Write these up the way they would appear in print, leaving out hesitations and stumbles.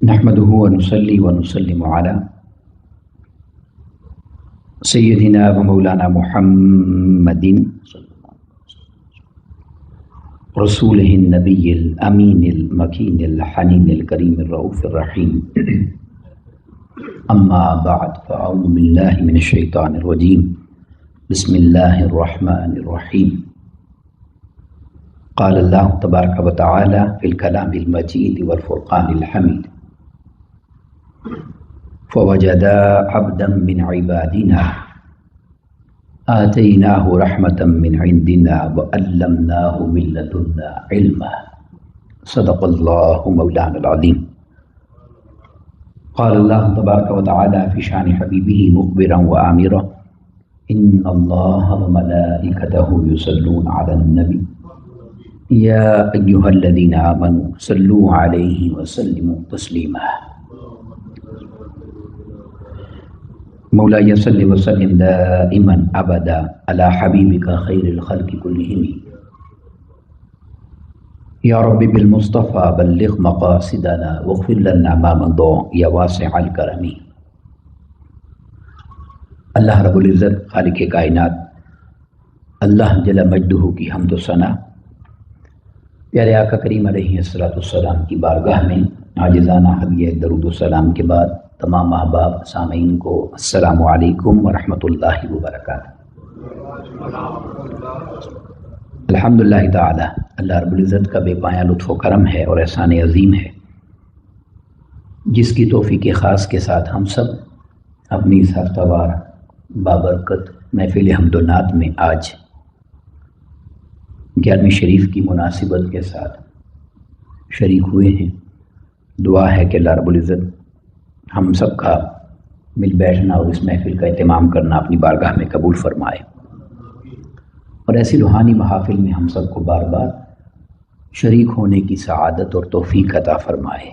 نحمده ونصلي ونسلم على سيدنا ومولانا محمد رسوله النبي الأمين المكين الحنين الكريم الرؤوف الرحيم أما بعد فأعوذ بالله من الشيطان الرجيم بسم الله الرحمن الرحيم قال الله تبارك وتعالى في الكلام المجيد والفرقان الحميد فوجدا عبدا من عبادنا آتيناه رحمة من عندنا وعلمناه من لدنا علما صدق الله مولانا العظيم قال الله تبارك وتعالى في شان حبيبه مخبرا وآمرا إن الله وملائكته يصلون على النبي يا أيها الذين آمنوا صلوا عليه وسلموا تسليما مولاي صل وسلم دائما ابدا على حبيبك خير الخلق كلهم يا رب بالمصطفى بلغ مقاصدنا واغفر لنا ما مضى يا واسع الكرم. اللہ رب العزت خالق کائنات اللہ جل مجدہ کی حمد و ثنا پیارے آقا کریم علیہ السلام کی بارگاہ میں عاجزانہ ہدیہ درود و سلام کے بعد تمام احباب سامعین کو السلام علیکم ورحمۃ اللہ وبرکاتہ. الحمدللہ تعالی اللہ رب العزت کا بے پایہ لطف و کرم ہے اور احسان عظیم ہے جس کی توفیق خاص کے ساتھ ہم سب اپنی اس ہفتہ وار بابرکت محفل حمد و نعت میں آج 11ویں شریف کی مناسبت کے ساتھ شریک ہوئے ہیں. دعا ہے کہ اللہ رب العزت ہم سب کا مل بیٹھنا اور اس محفل کا اہتمام کرنا اپنی بارگاہ میں قبول فرمائے اور ایسی روحانی محافل میں ہم سب کو بار بار شریک ہونے کی سعادت اور توفیق عطا فرمائے.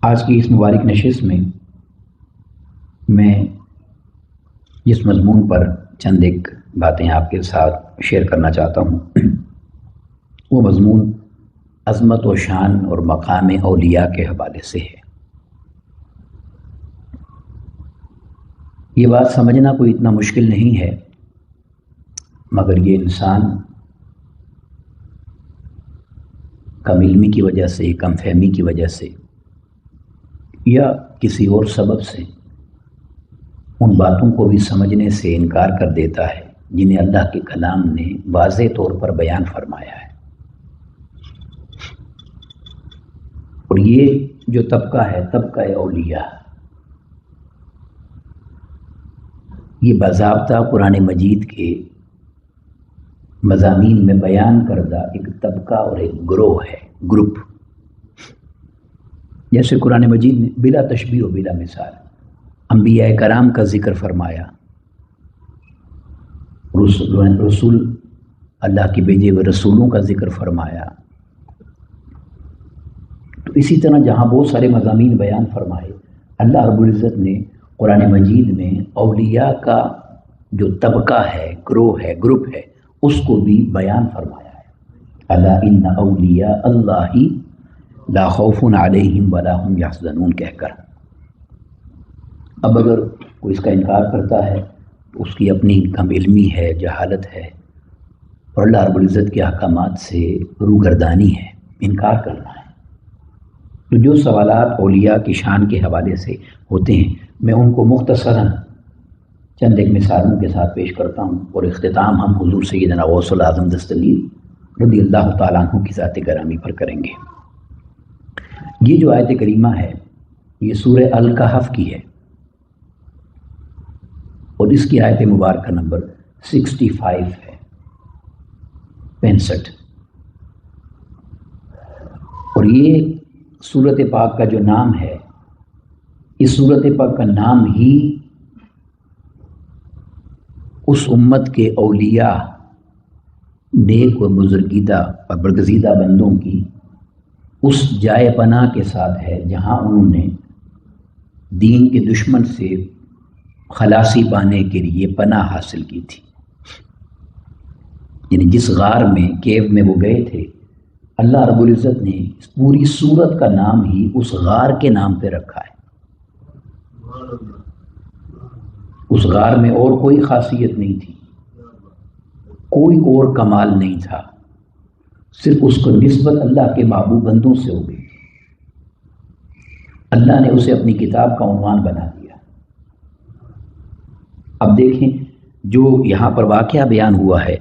آج کی اس مبارک نشست میں جس مضمون پر چند ایک باتیں آپ کے ساتھ شیئر کرنا چاہتا ہوں وہ مضمون عظمت و شان اور مقام اولیاء کے حوالے سے ہے. یہ بات سمجھنا کوئی اتنا مشکل نہیں ہے مگر یہ انسان کم علمی کی وجہ سے کم فہمی کی وجہ سے یا کسی اور سبب سے ان باتوں کو بھی سمجھنے سے انکار کر دیتا ہے جنہیں اللہ کے کلام نے واضح طور پر بیان فرمایا ہے. اور یہ جو طبقہ ہے طبقہ اولیاء یہ باضابطہ قرآن مجید کے مضامین میں بیان کردہ ایک طبقہ اور ایک گروہ ہے گروپ. جیسے قرآن مجید نے بلا تشبیہ و بلا مثال انبیاء کرام کا ذکر فرمایا، رسول اللہ کے بھیجے ہوئے رسولوں کا ذکر فرمایا، تو اسی طرح جہاں بہت سارے مضامین بیان فرمائے اللہ رب العزت نے قرآن مجید میں اولیاء کا جو طبقہ ہے گروہ ہے گروپ ہے اس کو بھی بیان فرمایا ہے. الا ان اولیاء اللہ لا خوف علیہم ولا هم یحزنون کہہ کر. اب اگر کوئی اس کا انکار کرتا ہے تو اس کی اپنی کم علمی ہے، جہالت ہے اور اللہ رب العزت کے احکامات سے روگردانی ہے، انکار کرنا ہے. تو جو سوالات اولیاء کی شان کے حوالے سے ہوتے ہیں میں ان کو مختصراً چند ایک مثالوں کے ساتھ پیش کرتا ہوں اور اختتام ہم حضور سیدنا غوث العظم دستگیر رضی اللہ تعالیٰ عنہ کی ذات گرامی پر کریں گے. یہ جو آیت کریمہ ہے یہ سورہ الکہف کی ہے اور اس کی آیت مبارکہ نمبر 65 ہے 65. اور یہ سورت پاک کا جو نام ہے اس سورت پاک کا نام ہی اس امت کے اولیاء نیک و بزرگیدہ اور برگزیدہ بندوں کی اس جائے پناہ کے ساتھ ہے جہاں انہوں نے دین کے دشمن سے خلاصی پانے کے لیے پناہ حاصل کی تھی. یعنی جس غار میں کیو میں وہ گئے تھے اللہ رب العزت نے اس پوری سورت کا نام ہی اس غار کے نام پہ رکھا ہے۔ اس غار میں اور کوئی خاصیت نہیں تھی، کوئی اور کمال نہیں تھا، صرف اس کو نسبت اللہ کے محبوب بندوں سے ہو گئی۔ اللہ نے اسے اپنی کتاب کا عنوان بنا دیا۔ اب دیکھیں جو یہاں پر واقعہ بیان ہوا ہے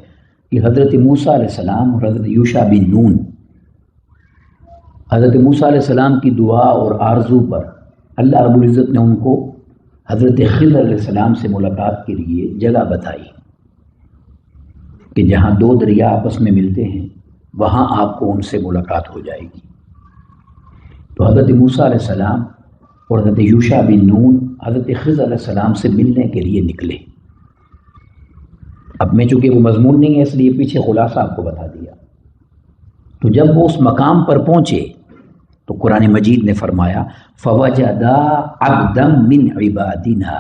کہ حضرت موسیٰ علیہ السلام اور حضرت یوشع بن نون، حضرت موسیٰ علیہ السلام کی دعا اور آرزو پر اللہ رب العزت نے ان کو حضرت خضر علیہ السلام سے ملاقات کے لیے جگہ بتائی کہ جہاں دو دریا آپس میں ملتے ہیں وہاں آپ کو ان سے ملاقات ہو جائے گی۔ تو حضرت موسیٰ علیہ السلام اور حضرت یوشع بن نون حضرت خضر علیہ السلام سے ملنے کے لیے نکلے۔ اب میں چونکہ وہ مضمون نہیں ہے اس لیے پیچھے خلاصہ آپ کو بتا دیا۔ تو جب وہ اس مقام پر پہنچے تو قرآن مجید نے فرمایا فوجدا عبدا من عبادنا،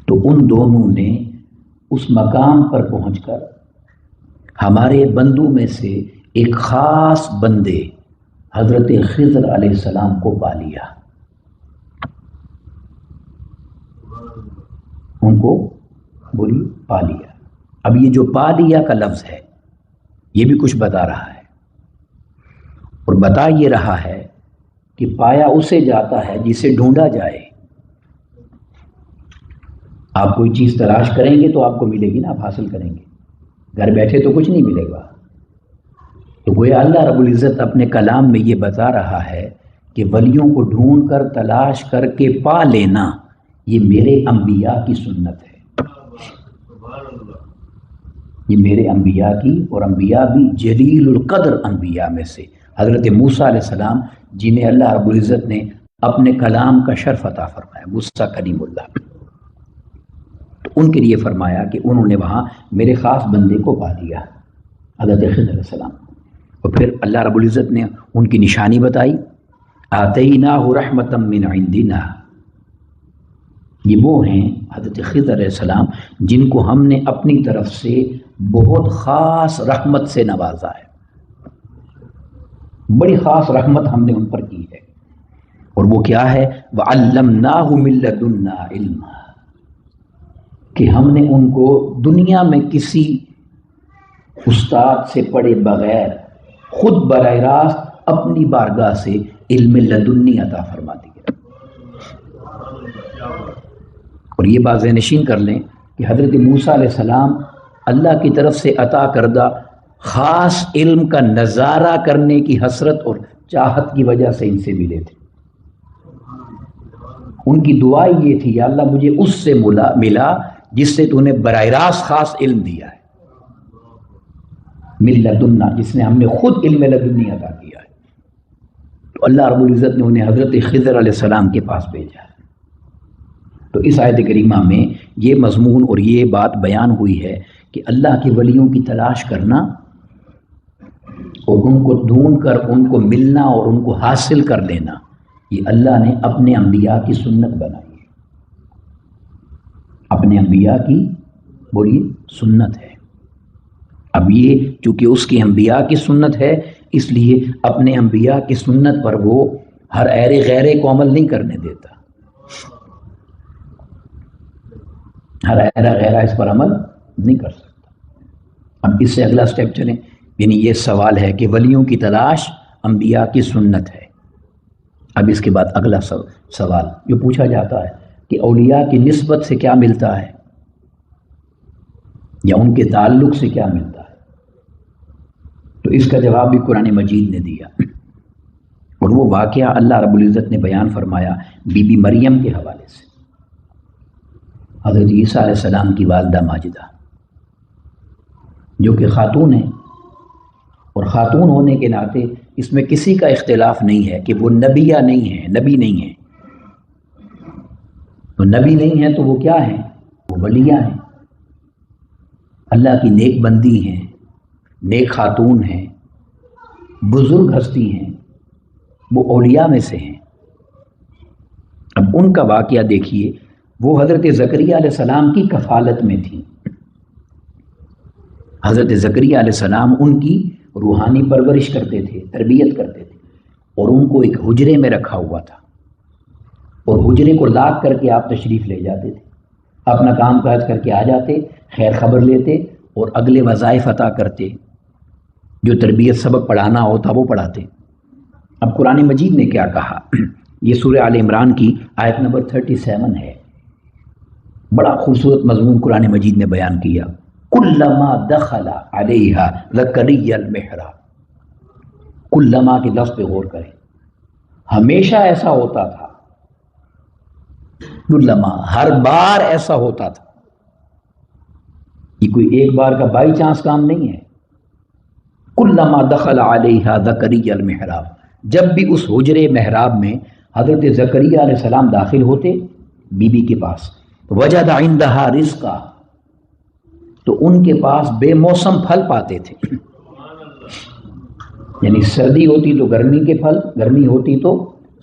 تو ان دونوں نے اس مقام پر پہنچ کر ہمارے بندوں میں سے ایک خاص بندے حضرت خضر علیہ السلام کو پا لیا۔ ان کو بولی پا لیا۔ اب یہ جو پا لیا کا لفظ ہے یہ بھی کچھ بتا رہا ہے، اور بتا یہ رہا ہے کہ پایا اسے جاتا ہے جسے ڈھونڈا جائے۔ آپ کوئی چیز تلاش کریں گے تو آپ کو ملے گی نا، آپ حاصل کریں گے، گھر بیٹھے تو کچھ نہیں ملے گا۔ تو گویا اللہ رب العزت اپنے کلام میں یہ بتا رہا ہے کہ ولیوں کو ڈھونڈ کر تلاش کر کے پا لینا یہ میرے انبیاء کی سنت ہے، یہ میرے انبیاء کی، اور انبیاء بھی جلیل القدر انبیاء میں سے حضرت موسیٰ علیہ السلام جنہیں اللہ رب العزت نے اپنے کلام کا شرف عطا فرمایا، موسیٰ کلیم اللہ، تو ان کے لیے فرمایا کہ انہوں نے وہاں میرے خاص بندے کو پا لیا حضرت خضر علیہ السلام۔ اور پھر اللہ رب العزت نے ان کی نشانی بتائی، آتیناہ رحمتا من عندنا، یہ وہ ہیں حضرت خضر علیہ السلام جن کو ہم نے اپنی طرف سے بہت خاص رحمت سے نوازا ہے، بڑی خاص رحمت ہم نے ان پر کی ہے، اور وہ کیا ہے وَعَلَّمْنَاهُ مِن لَّدُنَّا عِلْمًا، کہ ہم نے ان کو دنیا میں کسی استاد سے پڑھے بغیر خود براہ راست اپنی بارگاہ سے علم لدنی عطا فرما دیا۔ اور یہ بات ذہن نشین کر لیں کہ حضرت موسیٰ علیہ السلام اللہ کی طرف سے عطا کردہ خاص علم کا نظارہ کرنے کی حسرت اور چاہت کی وجہ سے ان سے ملے تھے۔ ان کی دعا یہ تھی یا اللہ مجھے اس سے ملا جس سے تو نے براہ راست خاص علم دیا ہے، من لدنا، جس نے ہم نے خود علم لدنی عطا کیا ہے۔ تو اللہ رب العزت نے انہیں حضرت خضر علیہ السلام کے پاس بھیجا ہے۔ تو اس آیت کریمہ میں یہ مضمون اور یہ بات بیان ہوئی ہے کہ اللہ کے ولیوں کی تلاش کرنا اور ان کو ڈھونڈ کر ان کو ملنا اور ان کو حاصل کر لینا یہ اللہ نے اپنے انبیاء کی سنت بنائی ہے، اپنے انبیاء کی بولیے سنت ہے۔ اب یہ چونکہ اس کی انبیاء کی سنت ہے اس لیے اپنے انبیاء کی سنت پر وہ ہر ایرے غیرے کو عمل نہیں کرنے دیتا، ہر ایرا غیرہ اس پر عمل نہیں کر سکتا۔ اب اس سے اگلا سٹیپ چلیں، یعنی یہ سوال ہے کہ ولیوں کی تلاش انبیاء کی سنت ہے۔ اب اس کے بعد اگلا سوال جو پوچھا جاتا ہے کہ اولیاء کی نسبت سے کیا ملتا ہے یا ان کے تعلق سے کیا ملتا ہے، تو اس کا جواب بھی قرآن مجید نے دیا، اور وہ واقعہ اللہ رب العزت نے بیان فرمایا بی بی مریم کے حوالے سے، حضرت عیسیٰ علیہ السلام کی والدہ ماجدہ جو کہ خاتون ہیں، اور خاتون ہونے کے ناطے اس میں کسی کا اختلاف نہیں ہے کہ وہ نبیہ نہیں ہیں، نبی نہیں ہیں، تو نبی نہیں ہیں تو وہ کیا ہیں، وہ ولیہ ہیں، اللہ کی نیک بندی ہیں، نیک خاتون ہیں، بزرگ ہستی ہیں، وہ اولیاء میں سے ہیں۔ اب ان کا واقعہ دیکھیے، وہ حضرت زکریا علیہ السلام کی کفالت میں تھی، حضرت زکریا علیہ السلام ان کی روحانی پرورش کرتے تھے، تربیت کرتے تھے، اور ان کو ایک حجرے میں رکھا ہوا تھا، اور حجرے کو لاک کر کے آپ تشریف لے جاتے تھے، اپنا کام کاج کر کے آ جاتے، خیر خبر لیتے اور اگلے وظائف عطا کرتے، جو تربیت سبق پڑھانا ہوتا وہ پڑھاتے۔ اب قرآن مجید نے کیا کہا، یہ سورہ آل عمران کی آیت نمبر 37 ہے، بڑا خوبصورت مضمون قرآن مجید نے بیان کیا۔ کلما دخل علیہا زکریا المحراب، کلما کے لفظ پہ غور کریں، ہمیشہ ایسا ہوتا تھا، کلما ہر بار ایسا ہوتا تھا، یہ کوئی ایک بار کا بائی چانس کام نہیں ہے۔ کلما دخل علیہا زکریا المحراب، جب بھی اس حجرے محراب میں حضرت زکریا علیہ السلام داخل ہوتے بی بی کے پاس، وجد عندہا رزقا، تو ان کے پاس بے موسم پھل پاتے تھے، یعنی سردی ہوتی تو گرمی کے پھل، گرمی ہوتی تو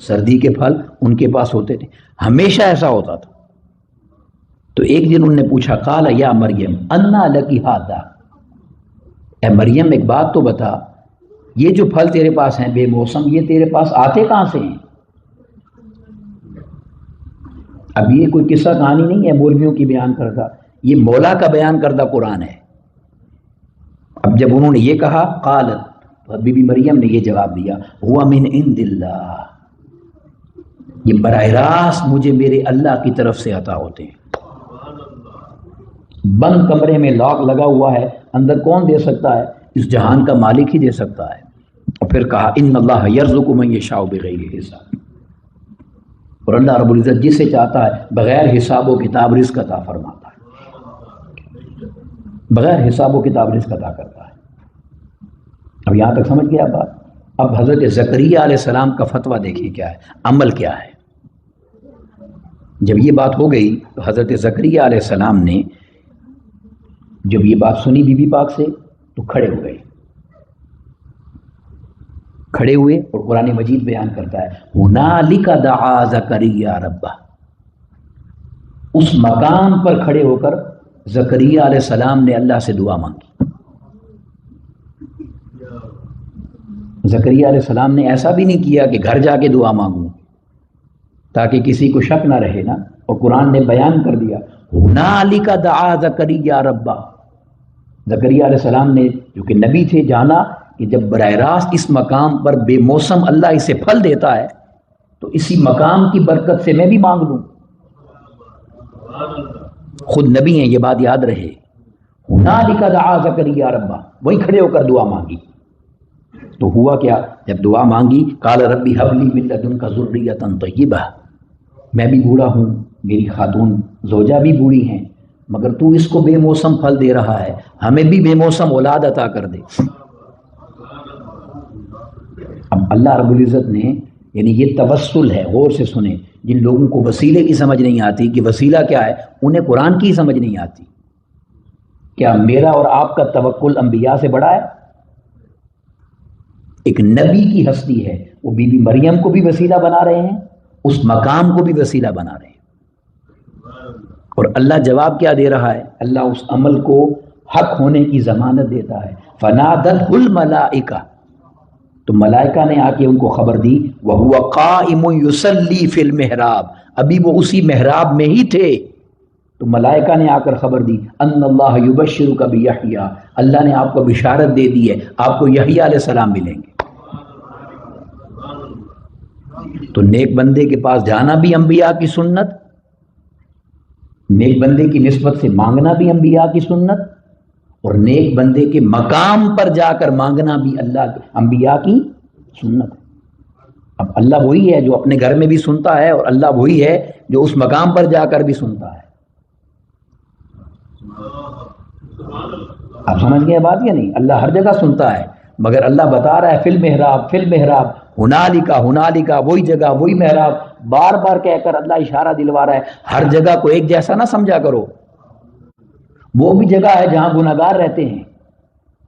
سردی کے پھل ان کے پاس ہوتے تھے، ہمیشہ ایسا ہوتا تھا۔ تو ایک دن انہوں نے پوچھا، قال یا مریم انا لکی ھذا، اے مریم ایک بات تو بتا، یہ جو پھل تیرے پاس ہیں بے موسم، یہ تیرے پاس آتے کہاں سے ہیں؟ اب یہ کوئی قصہ کہانی نہیں ہے مولویوں کی بیان کردہ، یہ مولا کا بیان کردہ قرآن ہے۔ اب جب انہوں نے یہ کہا، قالت، تو بی بی مریم نے یہ جواب دیا، ہوا من عند اللہ، یہ براہ راست مجھے میرے اللہ کی طرف سے عطا ہوتے ہیں۔ بند کمرے میں لاک لگا ہوا ہے، اندر کون دے سکتا ہے؟ اس جہان کا مالک ہی دے سکتا ہے۔ اور پھر کہا، ان اللہ یرزق من یشاء بغیر حساب، اور اللہ رب العزت جسے چاہتا ہے بغیر حساب و کتاب رزق عطا فرماتا ہے، بغیر حساب و کتاب رزق عطا کرتا ہے۔ اب یہاں تک سمجھ گیا بات؟ اب حضرت زکریا علیہ السلام کا فتویٰ دیکھیں کیا ہے، عمل کیا ہے۔ جب یہ بات ہو گئی تو حضرت زکریا علیہ السلام نے جب یہ بات سنی بی بی پاک سے تو کھڑے ہو گئے، کھڑے ہوئے، اور قرآن مجید بیان کرتا ہے، ہنالک دعا زکریا ربہ، اس مقام پر کھڑے ہو کر زکریا علیہ السلام نے اللہ سے دعا مانگی۔ زکریا علیہ السلام نے ایسا بھی نہیں کیا کہ گھر جا کے دعا مانگوں تاکہ کسی کو شک نہ رہے نا، اور قرآن نے بیان کر دیا، ہنالک دعا زکریا ربہ، زکریا علیہ السلام نے جو کہ نبی تھے جانا کہ جب براہ راست اس مقام پر بے موسم اللہ اسے پھل دیتا ہے تو اسی مقام کی برکت سے میں بھی مانگ لوں۔ خود نبی ہیں، یہ بات یاد رہے، ہنالک دعا زکریا ربہ، وہیں کھڑے ہو کر دعا مانگی۔ تو ہوا کیا، جب دعا مانگی، قال ربی ھب لی من لدنک ذریۃ طیبہ، میں بھی بوڑھا ہوں، میری خاتون زوجہ بھی بوڑھی ہیں، مگر تو اس کو بے موسم پھل دے رہا ہے، ہمیں بھی بے موسم اولاد عطا کر دے۔ اب اللہ رب العزت نے، یعنی یہ توسل ہے، غور سے سنیں، جن لوگوں کو وسیلے کی سمجھ نہیں آتی کہ وسیلہ کیا ہے، انہیں قرآن کی سمجھ نہیں آتی۔ کیا میرا اور آپ کا توکل انبیاء سے بڑا ہے؟ ایک نبی کی ہستی ہے، وہ بی بی مریم کو بھی وسیلہ بنا رہے ہیں، اس مقام کو بھی وسیلہ بنا رہے ہیں، اور اللہ جواب کیا دے رہا ہے؟ اللہ اس عمل کو حق ہونے کی ضمانت دیتا ہے۔ فنادتہ الملائکہ، تو ملائکہ نے آ کے ان کو خبر دی، وَهُوَ قَائِمٌ يُصَلِّي فِي الْمِحْرَابِ، ابھی وہ اسی محراب میں ہی تھے، تو ملائکہ نے آ کر خبر دی، ان اللہ یبشرک بیحییٰ، اللہ نے آپ کو بشارت دے دی ہے، آپ کو یحییٰ علیہ السلام ملیں گے۔ تو نیک بندے کے پاس جانا بھی انبیاء کی سنت، نیک بندے کی نسبت سے مانگنا بھی انبیاء کی سنت، اور نیک بندے کے مقام پر جا کر مانگنا بھی اللہ انبیاء کی سنت ہے۔ اب اللہ وہی ہے جو اپنے گھر میں بھی سنتا ہے، اور اللہ وہی ہے جو اس مقام پر جا کر بھی سنتا ہے۔ آپ سمجھ گئے بات یا نہیں؟ اللہ ہر جگہ سنتا ہے، مگر اللہ بتا رہا ہے فی المحراب، فی المحراب، ہنالک، ہنالک، وہی جگہ وہی محراب، بار بار کہہ کر اللہ اشارہ دلوا رہا ہے، ہر جگہ کو ایک جیسا نہ سمجھا کرو۔ وہ بھی جگہ ہے جہاں گناہگار رہتے ہیں،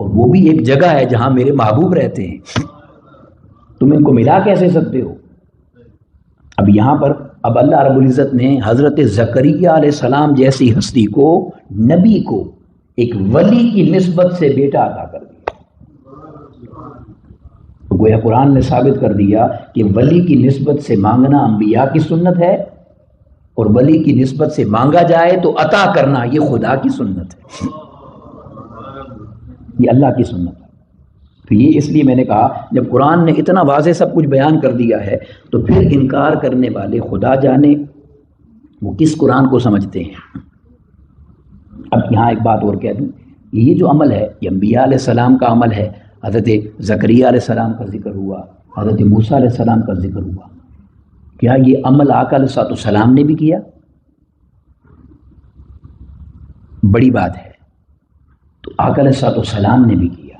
اور وہ بھی ایک جگہ ہے جہاں میرے محبوب رہتے ہیں، تم ان کو ملا کیسے سکتے ہو؟ اب یہاں پر اب اللہ رب العزت نے حضرت زکریا علیہ السلام جیسی ہستی کو، نبی کو، ایک ولی کی نسبت سے بیٹا عطا کر دیا۔ تو گویا قرآن نے ثابت کر دیا کہ ولی کی نسبت سے مانگنا انبیاء کی سنت ہے، اور ولی کی نسبت سے مانگا جائے تو عطا کرنا یہ خدا کی سنت ہے، یہ اللہ کی سنت ہے۔ تو یہ اس لیے میں نے کہا جب قرآن نے اتنا واضح سب کچھ بیان کر دیا ہے تو پھر انکار کرنے والے خدا جانے وہ کس قرآن کو سمجھتے ہیں۔ اب یہاں ایک بات اور کہہ دوں، یہ جو عمل ہے یہ انبیاء علیہ السلام کا عمل ہے۔ حضرت زکریا علیہ السلام کا ذکر ہوا، حضرت موسیٰ علیہ السلام کا ذکر ہوا، کیا یہ عمل آقا علیہ السلام نے بھی کیا؟ بڑی بات ہے، تو آقا علیہ السلام نے بھی کیا۔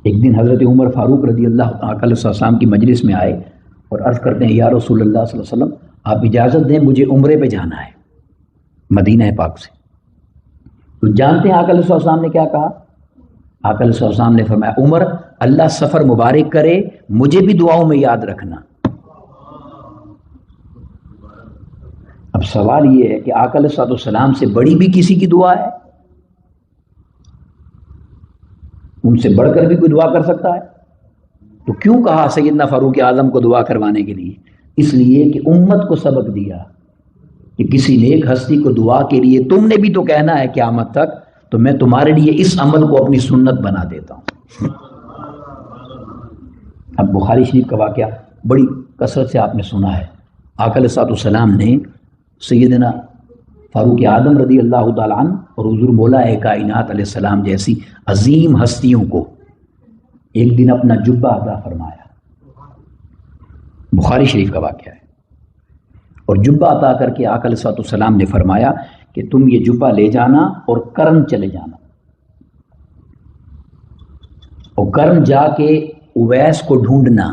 ایک دن حضرت عمر فاروق رضی اللہ آقا علیہ السلام کی مجلس میں آئے اور عرض کرتے ہیں یا رسول اللہ صلی اللہ علیہ وسلم آپ اجازت دیں مجھے عمرے پہ جانا ہے مدینہ پاک سے۔ تو جانتے ہیں آقا علیہ السلام نے کیا کہا؟ آقا علیہ السلام نے فرمایا عمر اللہ سفر مبارک کرے، مجھے بھی دعاؤں میں یاد رکھنا۔ اب سوال یہ ہے کہ آقا علیہ السلام سے بڑی بھی کسی کی دعا ہے؟ ان سے بڑھ کر بھی کوئی دعا کر سکتا ہے؟ تو کیوں کہا سیدنا فاروق اعظم کو دعا کروانے کے لیے؟ اس لیے کہ امت کو سبق دیا کہ کسی نیک ہستی کو دعا کے لیے تم نے بھی تو کہنا ہے قیامت تک، تو میں تمہارے لیے اس عمل کو اپنی سنت بنا دیتا ہوں۔ اب بخاری شریف کا واقعہ بڑی کثرت سے آپ نے سنا ہے۔ آقا علیہ السلام نے سیدنا فاروق اعظم رضی اللہ تعالیٰ عنہ اور حضور مولا کائنات علیہ السلام جیسی عظیم ہستیوں کو ایک دن اپنا جبہ عطا فرمایا۔ بخاری شریف کا واقعہ ہے۔ اور جبہ عطا کر کے آقا علیہ السلام نے فرمایا کہ تم یہ جبہ لے جانا اور کرن چلے جانا، اور کرن جا کے اویس کو ڈھونڈنا،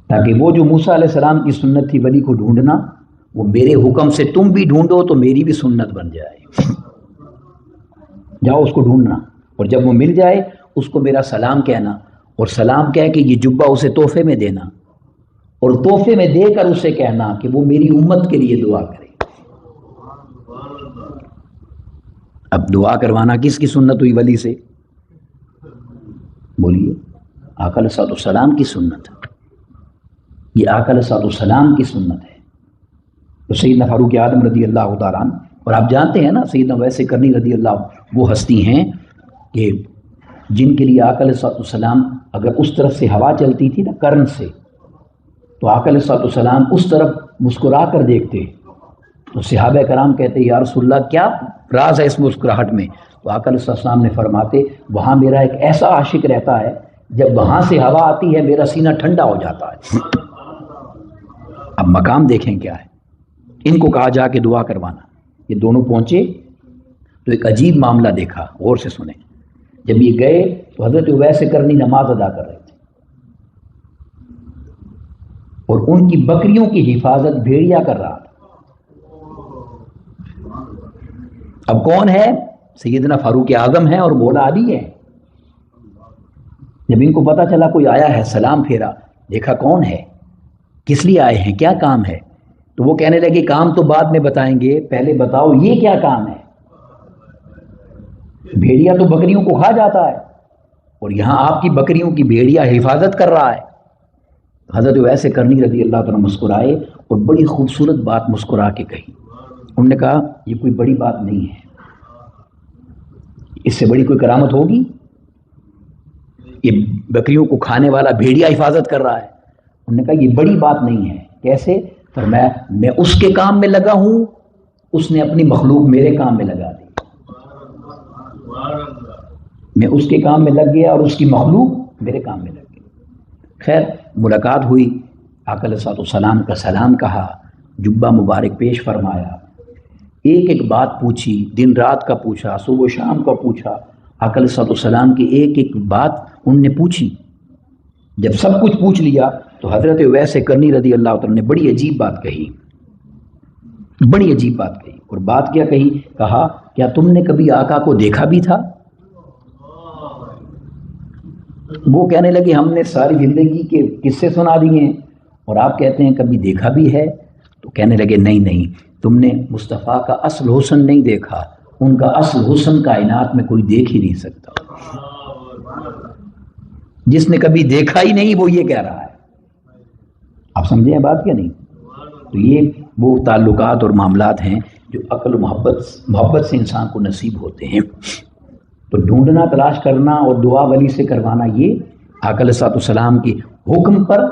تاکہ وہ جو موسیٰ علیہ السلام کی سنت تھی ولی کو ڈھونڈنا، وہ میرے حکم سے تم بھی ڈھونڈو تو میری بھی سنت بن جائے۔ جاؤ اس کو ڈھونڈنا، اور جب وہ مل جائے اس کو میرا سلام کہنا، اور سلام کہہ کے یہ جبہ اسے تحفے میں دینا، اور تحفے میں دے کر اسے کہنا کہ وہ میری امت کے لیے دعا کرے۔ اب دعا کروانا کس کی سنت ہوئی ولی سے؟ بولیے، آقا علیہ السلام کی سنت ہے۔ یہ آقا علیہ السلام کی سنت ہے۔ تو سیدنا فاروق اعظم رضی اللہ تعالیٰ عنہ، اور آپ جانتے ہیں نا سیدنا ویس کرنی رضی اللہ، وہ ہستی ہیں کہ جن کے لیے آقا علیہ السلام اگر اس طرف سے ہوا چلتی تھی نا کرن سے، تو آقا علیہ السلام اس طرف مسکرا کر دیکھتے، تو صحابہ کرام کہتے یا رسول اللہ کیا راز ہے اس مسکراہٹ میں؟ تو آقا علیہ السلام نے فرماتے وہاں میرا ایک ایسا عاشق رہتا ہے جب وہاں سے ہوا آتی ہے میرا سینہ ٹھنڈا ہو جاتا ہے۔ اب مقام دیکھیں کیا ہے۔ ان کو کہا جا کے دعا کروانا۔ یہ دونوں پہنچے تو ایک عجیب معاملہ دیکھا، غور سے سنیں۔ جب یہ گئے تو حضرت اویس کرنی نماز ادا کر رہے تھے، اور ان کی بکریوں کی حفاظت بھیڑیا کر رہا تھا۔ اب کون ہے؟ سیدنا فاروق اعظم ہے اور مولا علی ہے۔ جب ان کو پتا چلا کوئی آیا ہے، سلام پھیرا، دیکھا کون ہے، کس لیے آئے ہیں، کیا کام ہے، تو وہ کہنے لگے کام تو بعد میں بتائیں گے، پہلے بتاؤ یہ کیا کام ہے۔ بھیڑیا تو بکریوں کو کھا جاتا ہے، اور یہاں آپ کی بکریوں کی بھیڑیا حفاظت کر رہا ہے۔ حضرت ویسے کرنی رضی اللہ تعالیٰ مسکرائے اور بڑی خوبصورت بات مسکرا کے کہی۔ انہوں نے کہا یہ کوئی بڑی بات نہیں ہے، اس سے بڑی کوئی کرامت ہوگی؟ یہ بکریوں کو کھانے والا بھیڑیا حفاظت کر رہا ہے۔ انہوں نے کہا یہ بڑی بات نہیں ہے۔ کیسے؟ فرمایا میں اس کے کام میں لگا ہوں، اس نے اپنی مخلوق میرے کام میں لگا دی، میں اس کے کام میں لگ گیا اور اس کی مخلوق میرے کام میں لگ گئی۔ خیر ملاقات ہوئی، آقا علیہ السلام کا سلام کہا، جبہ مبارک پیش فرمایا، ایک ایک بات پوچھی، دن رات کا پوچھا، صبح و شام کا پوچھا، آقا علیہ السلام کی ایک ایک بات ان نے پوچھی۔ جب سب کچھ پوچھ لیا تو حضرت ویس کرنی رضی اللہ عنہ نے بڑی عجیب بات کہی، بڑی عجیب بات کہی۔ اور بات کیا کہی؟ کہا کیا تم نے کبھی آقا کو دیکھا بھی تھا؟ وہ کہنے لگے ہم نے ساری زندگی کے قصے سنا دیے ہیں اور آپ کہتے ہیں کبھی دیکھا بھی ہے؟ تو کہنے لگے نہیں نہیں، تم نے مصطفیٰ کا اصل حسن نہیں دیکھا، ان کا اصل حسن کائنات میں کوئی دیکھ ہی نہیں سکتا. جس نے کبھی دیکھا ہی نہیں وہ یہ کہہ رہا ہے. آپ سمجھے ہیں بات کیا نہیں؟ تو یہ وہ تعلقات اور معاملات ہیں جو عقل و محبت سے انسان کو نصیب ہوتے ہیں. تو ڈھونڈنا، تلاش کرنا اور دعا ولی سے کروانا یہ آقا علیہ الصلوۃ والسلام کے حکم پر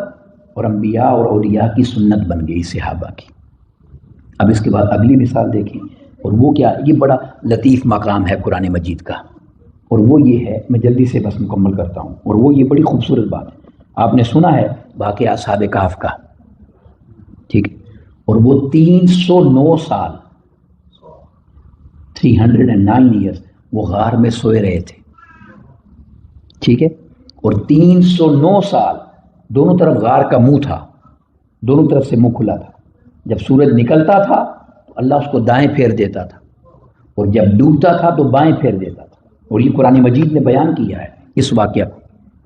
اور انبیاء اور اولیاء کی سنت بن گئی صحابہ کی. اب اس کے بعد اگلی مثال دیکھیں، اور وہ کیا، یہ بڑا لطیف مقام ہے قرآن مجید کا، اور وہ یہ ہے، میں جلدی سے بس مکمل کرتا ہوں، اور وہ یہ بڑی خوبصورت بات ہے. آپ نے سنا ہے واقعہ اصحاب کہف کا، ٹھیک ہے، اور وہ 309 سال 309 ایئرس وہ غار میں سوئے رہے تھے، ٹھیک ہے، اور 309 سال دونوں طرف غار کا منہ تھا، دونوں طرف سے منہ کھلا تھا. جب سورج نکلتا تھا تو اللہ اس کو دائیں پھیر دیتا تھا، اور جب ڈوبتا تھا تو بائیں پھیر دیتا تھا. اور یہ قرآن مجید نے بیان کیا ہے اس واقعہ کو.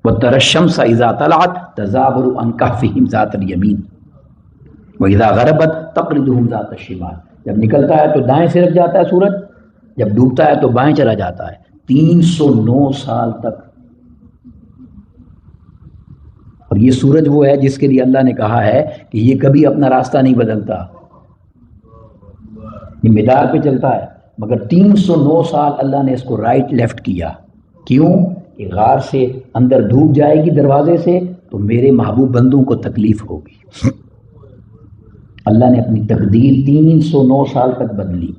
وَتَرَى الشَّمْسَ إِذَا طَلَعَتْ تَزَاوَرُ عَنْ كَهْفِهِمْ ذَاتَ الْيَمِينِ وَإِذَا غَرَبَتْ تَقْرِضُهُمْ ذَاتَ الشِّمَالِ. جب نکلتا ہے تو دائیں سے رکھ جاتا ہے سورج، جب ڈوبتا ہے تو بائیں چلا جاتا ہے. 309 سال تک. اور یہ سورج وہ ہے جس کے لیے اللہ نے کہا ہے کہ یہ کبھی اپنا راستہ نہیں بدلتا، یہ مدار پہ چلتا ہے، مگر 309 سال اللہ نے اس کو رائٹ لیفٹ کیا. کیوں؟ کہ غار سے اندر دھوپ جائے گی دروازے سے تو میرے محبوب بندوں کو تکلیف ہوگی. اللہ نے اپنی تقدیر 309 سال تک بدلی.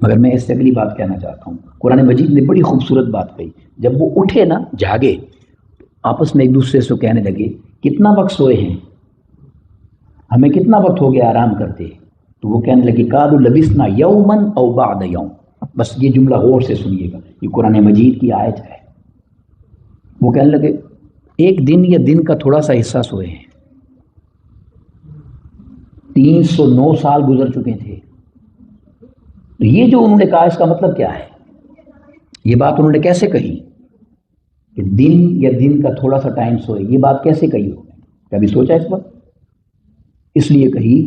مگر میں اس سے اگلی بات کہنا چاہتا ہوں. قرآن مجید نے بڑی خوبصورت بات کہی. جب وہ اٹھے نا، جاگے، آپس میں ایک دوسرے سے کہنے لگے کتنا وقت سوئے ہیں، ہمیں کتنا وقت ہو گیا آرام کرتے. تو وہ کہنے لگے قالوا لبثنا یوما او بعد یوم. بس یہ جملہ غور سے سنیے گا، یہ قرآن مجید کی آیت ہے. وہ کہنے لگے ایک دن یا دن کا تھوڑا سا حصہ سوئے ہیں. 309 سال گزر چکے تھے. تو یہ جو انہوں نے کہا اس کا مطلب کیا ہے؟ یہ بات انہوں نے کیسے کہی کہ دن یا دن کا تھوڑا سا ٹائم سوئے؟ یہ بات کیسے کہی ہو؟ کبھی سوچا اس پر؟ اس لیے کہی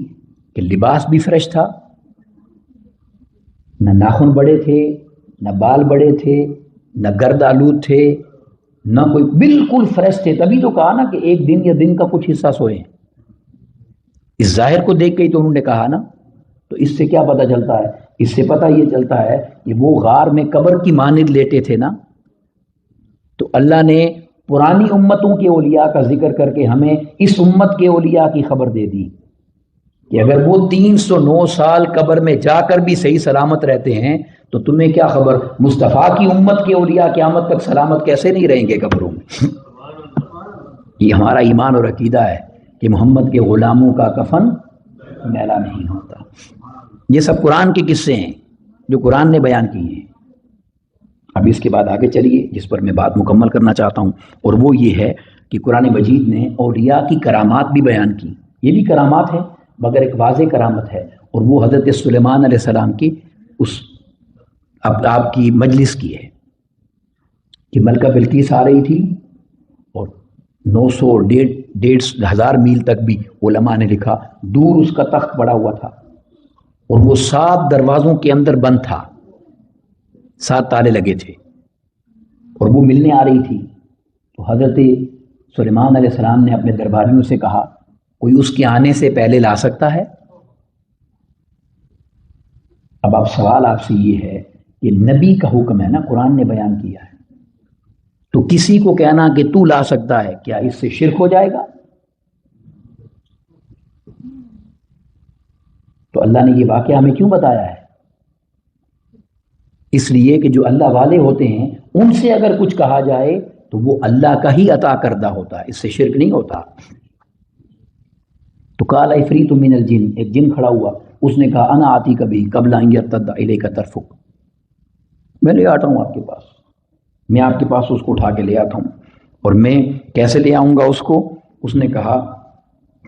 کہ لباس بھی فریش تھا، نہ ناخن بڑے تھے، نہ بال بڑے تھے، نہ گرد آلود تھے، نہ کوئی، بالکل فریش تھے. تبھی تو کہا نا کہ ایک دن یا دن کا کچھ حصہ سوئے ہیں. اس ظاہر کو دیکھ کے ہی تو انہوں نے کہا نا. تو اس سے کیا پتہ چلتا ہے؟ اس سے پتہ یہ چلتا ہے کہ وہ غار میں قبر کی مانند لیٹے تھے نا. تو اللہ نے پرانی امتوں کے اولیاء کا ذکر کر کے ہمیں اس امت کے اولیاء کی خبر دے دی کہ اگر وہ 309 سال قبر میں جا کر بھی صحیح سلامت رہتے ہیں تو تمہیں کیا خبر مصطفیٰ کی امت کے اولیاء قیامت تک سلامت کیسے نہیں رہیں گے قبروں میں. یہ ہمارا ایمان اور عقیدہ ہے کہ محمد کے غلاموں کا کفن میلا نہیں ہوتا. یہ سب قرآن کے قصے ہیں جو قرآن نے بیان کیے ہیں. اب اس کے بعد آگے چلیے جس پر میں بات مکمل کرنا چاہتا ہوں، اور وہ یہ ہے کہ قرآن مجید نے اولیاء کی کرامات بھی بیان کی. یہ بھی کرامات ہیں مگر ایک واضح کرامت ہے، اور وہ حضرت سلیمان علیہ السلام کی اس آپ کی مجلس کی ہے کہ ملکہ بلقیس آ رہی تھی، اور 900 1,500 میل تک بھی علماء نے لکھا دور اس کا تخت پڑا ہوا تھا، اور وہ 7 دروازوں کے اندر بند تھا، 7 تالے لگے تھے، اور وہ ملنے آ رہی تھی. تو حضرت سلیمان علیہ السلام نے اپنے درباریوں سے کہا کوئی اس کے آنے سے پہلے لا سکتا ہے؟ اب سوال آپ سے یہ ہے کہ نبی کا حکم ہے نا، قرآن نے بیان کیا ہے، تو کسی کو کہنا کہ تو لا سکتا ہے، کیا اس سے شرک ہو جائے گا؟ تو اللہ نے یہ واقعہ ہمیں کیوں بتایا ہے؟ اس لیے کہ جو اللہ والے ہوتے ہیں ان سے اگر کچھ کہا جائے تو وہ اللہ کا ہی عطا کردہ ہوتا ہے، اس سے شرک نہیں ہوتا. تو قال عفریت من الجن، ایک جن کھڑا ہوا، اس نے کہا انا آتی کبھی قبل ان یرتد الیک طرفک، میں لے آتا ہوں آپ کے پاس، میں آپ کے پاس اس کو اٹھا کے لے آتا ہوں. اور میں کیسے لے آؤں گا اس کو؟ اس نے کہا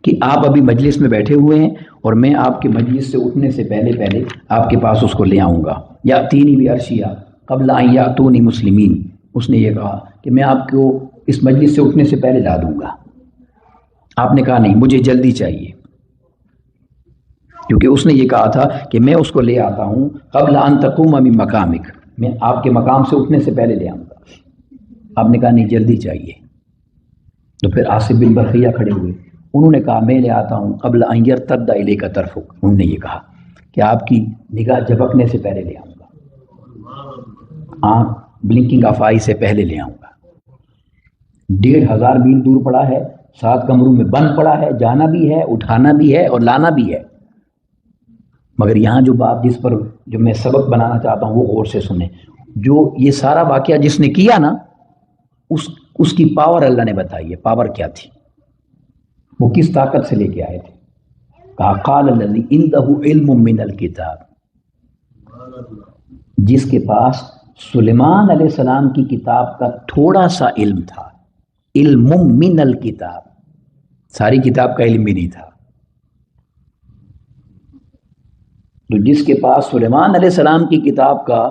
کہ آپ ابھی مجلس میں بیٹھے ہوئے ہیں اور میں آپ کے مجلس سے اٹھنے سے پہلے آپ کے پاس اس کو لے آؤں گا. یاتینی بعرشیہ قبل ان یاتونی مسلمین، اس نے یہ کہا کہ میں آپ کو اس مجلس سے اٹھنے سے پہلے لا دوں گا. آپ نے کہا نہیں، مجھے جلدی چاہیے. کیونکہ اس نے یہ کہا تھا کہ میں اس کو لے آتا ہوں قبل ان تقوم من مقامک، میں آپ کے مقام سے اٹھنے سے پہلے لے آؤں گا۔ آپ نے کہا نہیں جلدی چاہیے، تو پھر آصف بن برقیہ کھڑے ہوئے، انہوں نے کہا میں لے آتا ہوں قبل ان یرتد الیک طرفک، انہوں نے یہ کہا کہ آپ کی نگاہ جھپکنے سے پہلے لے آؤں گا، آنکھ بلنکنگ آف آئی سے پہلے لے آؤں گا۔ 1500 میل دور پڑا ہے، 7 کمروں میں بند پڑا ہے، جانا بھی ہے، اٹھانا بھی ہے اور لانا بھی ہے۔ مگر یہاں جو بات جس پر جو میں سبق بنانا چاہتا ہوں وہ غور سے سنیں، جو یہ سارا واقعہ جس نے کیا نا اس کی پاور اللہ نے بتائی ہے۔ پاور کیا تھی، وہ کس طاقت سے لے کے آئے تھے؟ کہا قال الذی عنده علم من الکتاب، جس کے پاس سلیمان علیہ السلام کی کتاب کا تھوڑا سا علم تھا، علم من الکتاب، ساری کتاب کا علم بھی نہیں تھا۔ تو جس کے پاس سلیمان علیہ السلام کی کتاب کا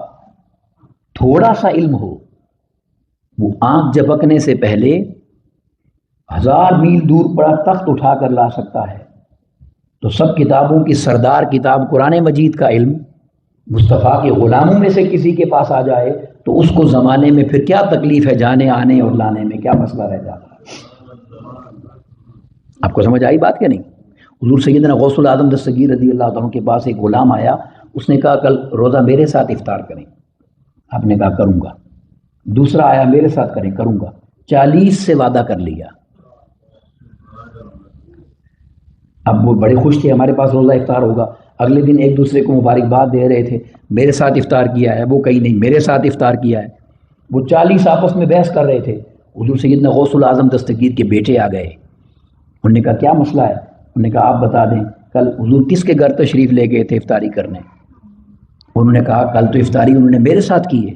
تھوڑا سا علم ہو، وہ آنکھ جھپکنے سے پہلے 1000 میل دور پڑا تخت اٹھا کر لا سکتا ہے، تو سب کتابوں کی سردار کتاب قرآن مجید کا علم مصطفیٰ کے غلاموں میں سے کسی کے پاس آ جائے تو اس کو زمانے میں پھر کیا تکلیف ہے، جانے آنے اور لانے میں کیا مسئلہ رہ جاتا ہے؟ آپ کو سمجھ آئی بات کیا نہیں؟ حضور سیدنا غوث العظم دستگیر رضی اللہ عنہ کے پاس ایک غلام آیا، اس نے کہا کل روزہ میرے ساتھ افطار کریں، آپ نے کہا کروں گا۔ دوسرا آیا میرے ساتھ کریں، کروں گا۔ 40 سے وعدہ کر لیا۔ اب وہ بڑے خوش تھے ہمارے پاس روزہ افطار ہوگا، اگلے دن ایک دوسرے کو مبارکباد دے رہے تھے، میرے ساتھ افطار کیا ہے، وہ کہیں نہیں میرے ساتھ افطار کیا ہے۔ وہ 40 آپس میں بحث کر رہے تھے۔ حضور سیدنا غوث العظم دستگیر کے بیٹے آ گئے، انہوں نے کہا کیا مسئلہ ہے؟ انہوں نے کہا آپ بتا دیں کل حضور کس کے گھر تشریف لے گئے تھے افطاری کرنے؟ انہوں نے کہا کل تو افطاری انہوں نے میرے ساتھ کی ہے۔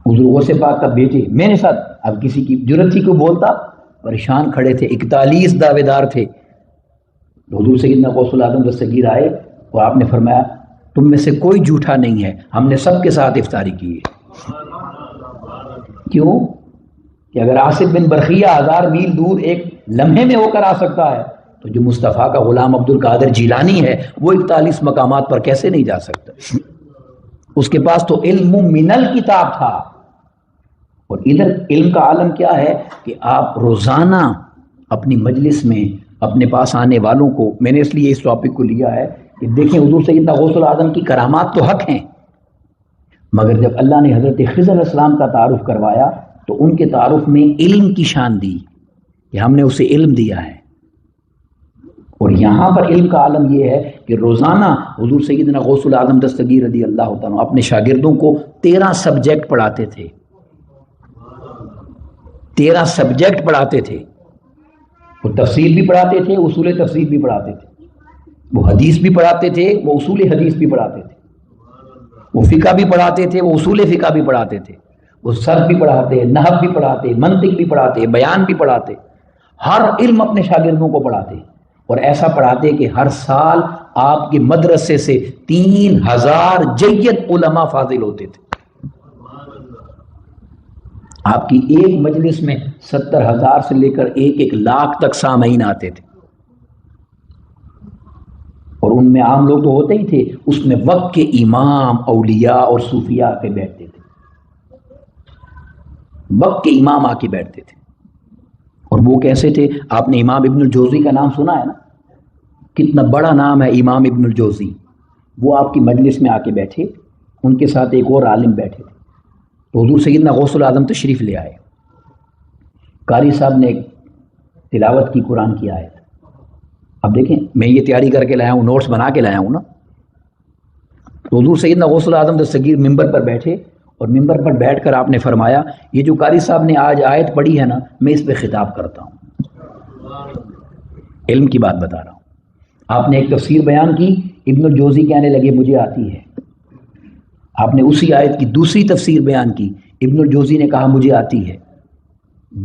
حضور غوث پاک کا بیٹے میرے ساتھ، اب کسی کی جرت تھی کو بولتا؟ پریشان کھڑے تھے، 41 دعوے دار تھے۔ حضور سیدنا غوث العظم دستگیر آئے اور آپ نے فرمایا تم میں سے کوئی جھوٹا نہیں ہے، ہم نے سب کے ساتھ افطاری کی ہے۔ کیوں کہ اگر آصف بن برقیہ 1000 میل دور ایک لمحے میں ہو کر آ سکتا ہے تو جو مصطفیٰ کا غلام عبد القادر جیلانی ہے وہ 41 مقامات پر کیسے نہیں جا سکتا؟ اس کے پاس تو علم من الکتاب تھا۔ اور ادھر علم کا عالم کیا ہے کہ آپ روزانہ اپنی مجلس میں اپنے پاس آنے والوں کو، میں نے اس لیے اس ٹاپک کو لیا ہے کہ دیکھیں حضور سیدنا غوث العظم کی کرامات تو حق ہیں، مگر جب اللہ نے حضرت خضر علیہ السلام کا تعارف کروایا تو ان کے تعارف میں علم کی شان دی کہ ہم نے اسے علم دیا ہے۔ اور یہاں پر علم کا عالم یہ ہے کہ روزانہ حضور سیدنا غوث العظم دستگیر رضی اللہ تعالیٰ اپنے شاگردوں کو 13 سبجیکٹ پڑھاتے تھے، 13 سبجیکٹ پڑھاتے تھے۔ وہ تفسیر بھی پڑھاتے تھے، اصول تفسیر بھی پڑھاتے تھے، وہ حدیث بھی پڑھاتے تھے، وہ اصول حدیث بھی پڑھاتے تھے، وہ فقہ بھی پڑھاتے تھے، وہ اصول فقہ بھی پڑھاتے تھے، وہ صرف بھی پڑھاتے، نحو بھی پڑھاتے، منطق بھی پڑھاتے، بیان بھی پڑھاتے، ہر علم اپنے شاگردوں کو پڑھاتے، اور ایسا پڑھاتے کہ ہر سال آپ کے مدرسے سے 3000 جید علماء فاضل ہوتے تھے۔ آپ کی ایک مجلس میں 70,000 سے لے کر 1 لاکھ تک سامعین آتے تھے، اور ان میں عام لوگ تو ہوتے ہی تھے، اس میں وقت کے امام اولیاء اور صوفیاء پہ بیٹھتے تھے، وقت کے امام آ کے بیٹھتے تھے۔ اور وہ کیسے تھے؟ آپ نے امام ابن الجوزی کا نام سنا ہے نا، کتنا بڑا نام ہے امام ابن الجوزی۔ وہ آپ کی مجلس میں آ کے بیٹھے، ان کے ساتھ ایک اور عالم بیٹھے تھے، تو حضور سیدنا غوث العظم تشریف لے آئے، قاری صاحب نے ایک تلاوت کی قرآن کی آیت۔ اب دیکھیں میں یہ تیاری کر کے لایا ہوں، نوٹس بنا کے لایا ہوں نا۔ تو حضور سیدنا غوث العظم دستگیر ممبر پر بیٹھے، اور ممبر پر بیٹھ کر آپ نے فرمایا یہ جو قاری صاحب نے آج آیت پڑھی ہے نا، میں اس پہ خطاب کرتا ہوں، علم کی بات بتا رہا ہوں۔ آپ نے ایک تفسیر بیان کی، ابن الجوزی کہنے لگے مجھے آتی ہے۔ آپ نے اسی آیت کی دوسری تفسیر بیان کی، ابن الجوزی نے کہا مجھے آتی ہے۔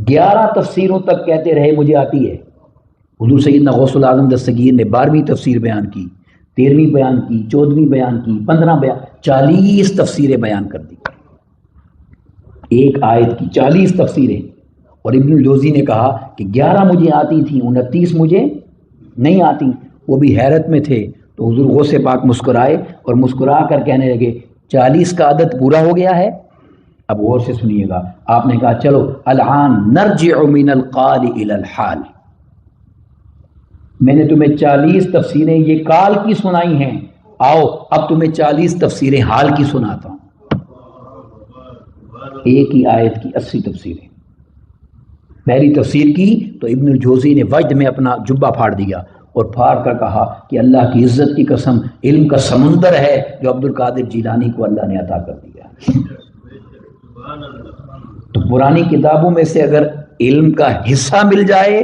11 تفسیروں تک کہتے رہے مجھے آتی ہے۔ حضور سیدنا غوث العظم دستگیر نے 12ویں تفسیر بیان کی، 13ویں بیان کی، 14ویں بیان کی، 15 بیان، 40 تفسیریں بیان کر دی، ایک آیت کی 40 تفسیریں۔ اور ابن الجوزی نے کہا کہ 11 مجھے آتی تھیں، 29 مجھے نہیں آتی۔ وہ بھی حیرت میں تھے، تو حضور غوث پاک مسکرائے اور مسکرا کر کہنے لگے 40 کا عدد پورا ہو گیا ہے؟ اب غور سے سنیے گا، آپ نے کہا چلو الان نرجع من القال الى الحال، میں نے تمہیں 40 تفسیریں یہ کال کی سنائی ہیں، آؤ اب تمہیں 40 تفسیریں حال کی سناتا ہوں۔ ایک ہی آیت کی 80 تفسیریں۔ پہلی تفسیر کی تو ابن الجوزی نے وجد میں اپنا جبہ پھاڑ دیا اور پھاڑ کر کہا کہ اللہ کی عزت کی قسم، علم کا سمندر ہے جو عبد القادر جیلانی کو اللہ نے عطا کر دیا۔ تو پرانی کتابوں میں سے اگر علم کا حصہ مل جائے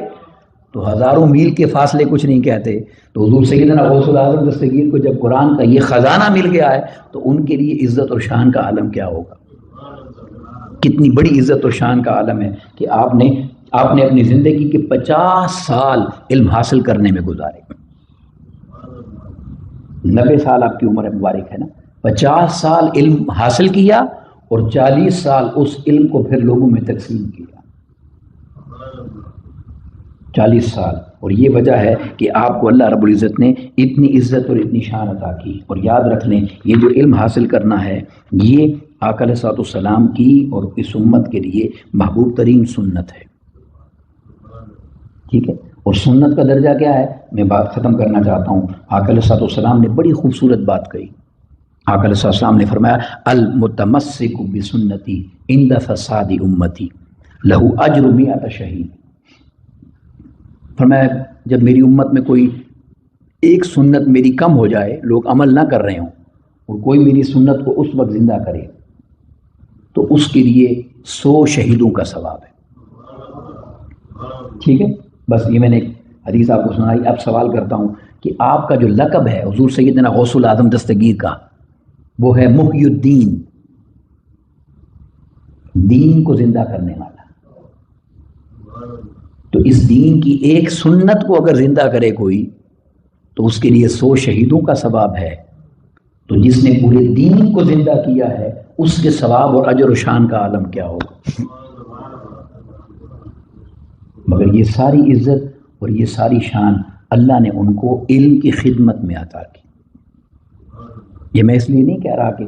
تو ہزاروں میل کے فاصلے کچھ نہیں کہتے۔ تو حضور سیدنا غوث العظم دستگیر کو جب قرآن کا یہ خزانہ مل گیا ہے تو ان کے لیے عزت اور شان کا عالم کیا ہوگا، کتنی بڑی عزت اور شان کا عالم ہے کہ آپ نے اپنی زندگی کے 50 سال علم حاصل کرنے میں گزارے۔ 90 سال آپ کی عمر مبارک ہے نا، 50 سال علم حاصل کیا اور 40 سال اس علم کو پھر لوگوں میں تقسیم کیا، 40 سال۔ اور یہ وجہ ہے کہ آپ کو اللہ رب العزت نے اتنی عزت اور اتنی شان عطا کی۔ اور یاد رکھ لیں یہ جو علم حاصل کرنا ہے یہ آقا علیہ الصلوۃ والسلام کی اور اس امت کے لیے محبوب ترین سنت ہے، ٹھیک ہے۔ اور سنت کا درجہ کیا ہے، میں بات ختم کرنا چاہتا ہوں۔ آقا علیہ الصلوۃ والسلام نے بڑی خوبصورت بات کہی۔ آقا علیہ الصلوۃ والسلام نے فرمایا المتمسک بسنتی عند فساد امتی لہ اجر 100 شہید۔ فرمایا جب میری امت میں کوئی ایک سنت میری کم ہو جائے، لوگ عمل نہ کر رہے ہوں، اور کوئی میری سنت کو اس وقت زندہ کرے تو اس کے لیے 100 شہیدوں کا ثواب ہے، ٹھیک ہے۔ بس یہ میں نے حدیث آپ کو سنائی۔ اب سوال کرتا ہوں کہ آپ کا جو لقب ہے حضور سیدنا غوث العظم دستگیر کا، وہ ہے محی الدین، دین کو زندہ کرنے والا۔ تو اس دین کی ایک سنت کو اگر زندہ کرے کوئی تو اس کے لیے 100 شہیدوں کا ثواب ہے۔ تو جس نے پورے دین کو زندہ کیا ہے اس کے ثواب اور اجر و شان کا عالم کیا ہوگا۔ مگر یہ ساری عزت اور یہ ساری شان اللہ نے ان کو علم کی خدمت میں عطا کی۔ یہ میں اس لیے نہیں کہہ رہا کہ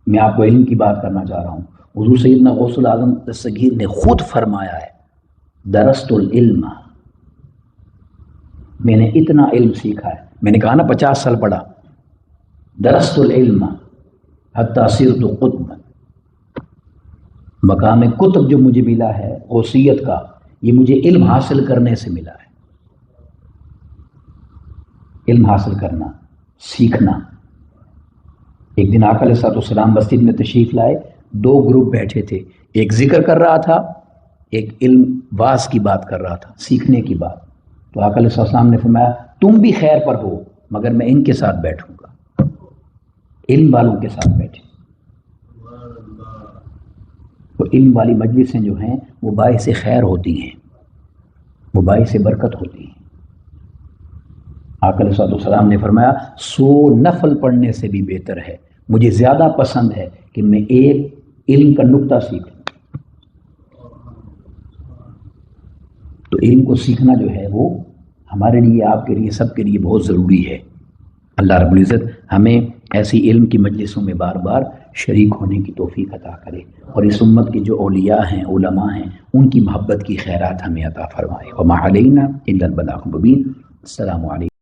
میں آپ کو علم کی بات کرنا چاہ رہا ہوں، حضور سیدنا غوث العظم دستگیر نے خود فرمایا ہے درست العلم، میں نے اتنا علم سیکھا ہے، میں نے کہا نا 50 سال پڑھا، درست العلم حتی صرت قطب، مقام قطب جو مجھے ملا ہے غوثیت کا، یہ مجھے علم حاصل کرنے سے ملا ہے۔ علم حاصل کرنا، سیکھنا۔ ایک دن آقا علیہ الصلوۃ والسلام مسجد میں تشریف لائے، 2 گروپ بیٹھے تھے، ایک ذکر کر رہا تھا، ایک علم واعظ کی بات کر رہا تھا، سیکھنے کی بات۔ تو آقا علیہ الصلوۃ والسلام نے فرمایا تم بھی خیر پر ہو مگر میں ان کے ساتھ بیٹھوں گا، علم والوں کے ساتھ بیٹھے۔ اور علم والی مجلسیں جو ہیں وہ باعث خیر ہوتی ہیں، وہ باعث برکت ہوتی ہیں۔ آقا علیہ الصلوۃ والسلام نے فرمایا 100 نفل پڑھنے سے بھی بہتر ہے، مجھے زیادہ پسند ہے کہ میں ایک علم کا نقطہ سیکھ لوں۔ تو علم کو سیکھنا جو ہے وہ ہمارے لیے، آپ کے لیے، سب کے لیے بہت ضروری ہے۔ اللہ رب العزت ہمیں ایسی علم کی مجلسوں میں بار بار شریک ہونے کی توفیق عطا کرے، اور اس امت کے جو اولیاء ہیں، علماء ہیں، ان کی محبت کی خیرات ہمیں عطا فرمائے۔ وما علینا الا البلاغ المبین۔ السلام علیکم۔